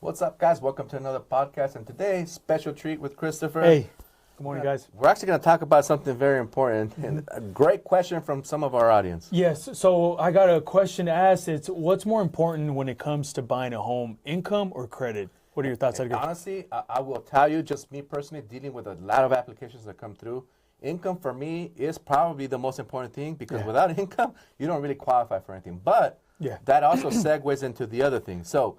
What's up, guys? Welcome to another podcast. And today, special treat with Christopher. Hey, good morning, guys. We're actually going to talk about something very important and a great question from some of our audience. Yes, so I got a question asked. It's what's more important when it comes to buying a home, income or credit? What are your thoughts, Edgar? Honestly, I will tell you, just me personally, dealing with a lot of applications that come through, income for me is probably the most important thing because without income, you don't really qualify for anything. But that also segues into the other thing. So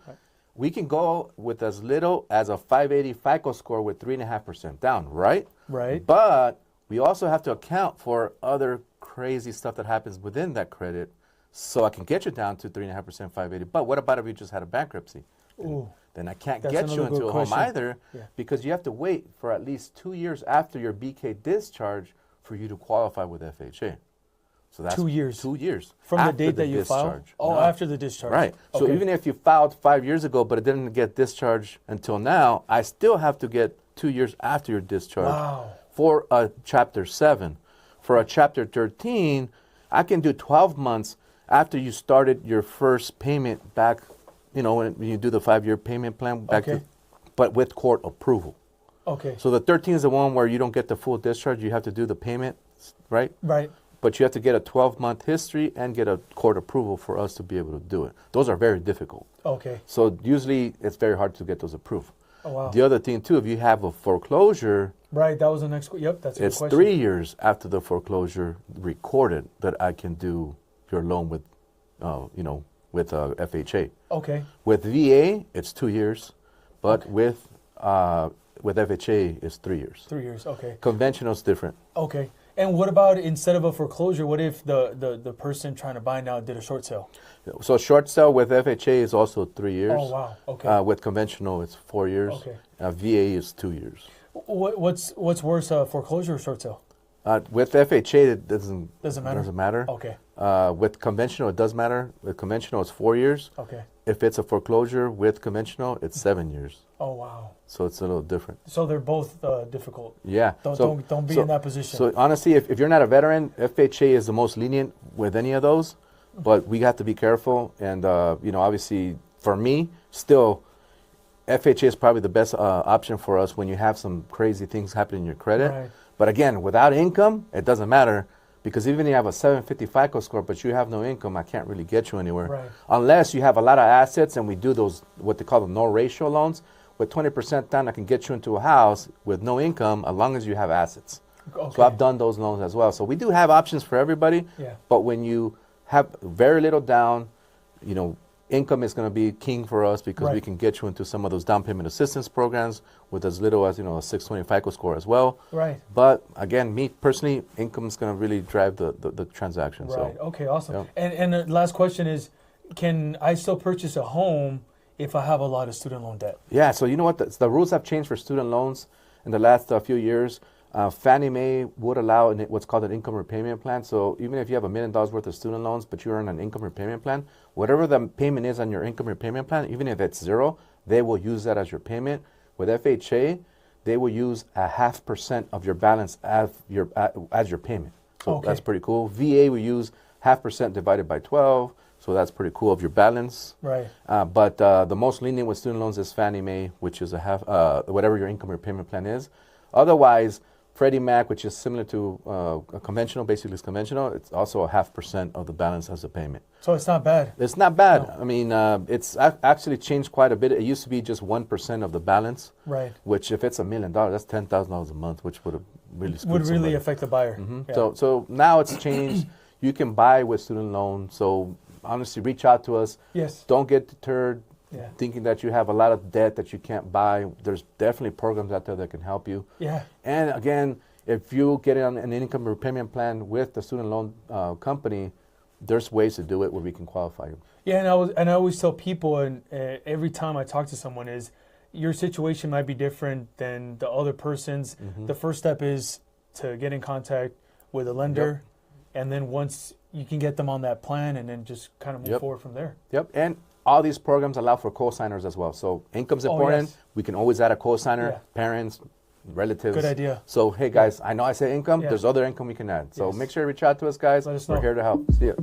we can go with as little as a 580 FICO score with 3.5% down, right? Right. But we also have to account for other crazy stuff that happens within that credit. So I can get you down to 3.5%, 580. But what about if you just had a bankruptcy? Ooh. Then I can't get you into a home either because you have to wait for at least 2 years after your BK discharge for you to qualify with FHA. So that's 2 years. 2 years. From the date that you filed? Oh, after the discharge. Right. So even if you filed 5 years ago, but it didn't get discharged until now, I still have to get 2 years after your discharge for a Chapter 7. For a Chapter 13, I can do 12 months after you started your first payment back, you know, when you do the 5-year payment plan, back to, but with court approval. Okay. So the 13 is the one where you don't get the full discharge. You have to do the payment, right? Right. But you have to get a 12-month history and get a court approval for us to be able to do it. Those are very difficult. Okay. So usually it's very hard to get those approved. Oh, wow. The other thing, too, if you have a foreclosure, right, that was the next question. Yep, that's a good it's question. 3 years after the foreclosure recorded that I can do your loan with, with FHA. Okay. With VA, it's 2 years, but with FHA, it's 3 years. 3 years, okay. Conventional is different. Okay. And what about instead of a foreclosure, what if the person trying to buy now did a short sale? So short sale with FHA is also 3 years. Oh, wow. Okay. With conventional, it's 4 years. Okay. VA is 2 years. What's worse, foreclosure or short sale? With FHA, it doesn't matter. Doesn't matter. Okay. With conventional, it does matter. With conventional, it's 4 years. Okay. If it's a foreclosure with conventional, it's 7 years. Oh, wow. So it's a little different. So they're both difficult. Yeah. Don't be in that position. So honestly, if you're not a veteran, FHA is the most lenient with any of those, but we have to be careful. And obviously, for me, still, FHA is probably the best option for us when you have some crazy things happen in your credit. Right. But again, without income, it doesn't matter. Because even if you have a 750 FICO score, but you have no income, I can't really get you anywhere. Right. Unless you have a lot of assets and we do those, what they call the no ratio loans. With 20% down, I can get you into a house with no income as long as you have assets. Okay. So I've done those loans as well. So we do have options for everybody. Yeah. But when you have very little down, income is going to be king for us because we can get you into some of those down payment assistance programs with as little as, a 620 FICO score as well. Right. But again, me personally, income is going to really drive the transaction. Right. So, okay, awesome. Yep. And the last question is, can I still purchase a home if I have a lot of student loan debt? Yeah, so you know what? The rules have changed for student loans in the last few years. Fannie Mae would allow what's called an income repayment plan. So even if you have $1 million worth of student loans, but you're on an income repayment plan, whatever the payment is on your income repayment plan, even if it's zero, they will use that as your payment. With FHA, they will use 0.5% of your balance as your payment. So that's pretty cool. VA will use 0.5% divided by 12. So that's pretty cool of your balance. Right. But the most lenient with student loans is Fannie Mae, which is whatever your income repayment plan is. Otherwise, Freddie Mac, which is similar to a conventional, basically it's conventional, it's also 0.5% of the balance as a payment. So it's not bad. It's not bad. No. I mean, it's actually changed quite a bit. It used to be just 1% of the balance. Right. Which, if it's $1 million, that's $10,000 a month, which would have really screwed somebody. Affect the buyer. Mm-hmm. Yeah. So now it's changed. You can buy with student loan. So honestly, reach out to us. Yes. Don't get deterred. Yeah. Thinking that you have a lot of debt that you can't buy. There's definitely programs out there that can help you. Yeah. And again, if you get on an income repayment plan with the student loan company, there's ways to do it where we can qualify you. Yeah, and I always tell people, and every time I talk to someone, is your situation might be different than the other person's. Mm-hmm. The first step is to get in contact with a lender, and then once you can get them on that plan, and then just kind of move forward from there. Yep, and all these programs allow for co-signers as well. So income's important. Yes. We can always add a co-signer, parents, relatives. Good idea. So, hey, guys, I know I say income. There's other income we can add. So make sure you reach out to us, guys. Let us know. We're here to help. See ya.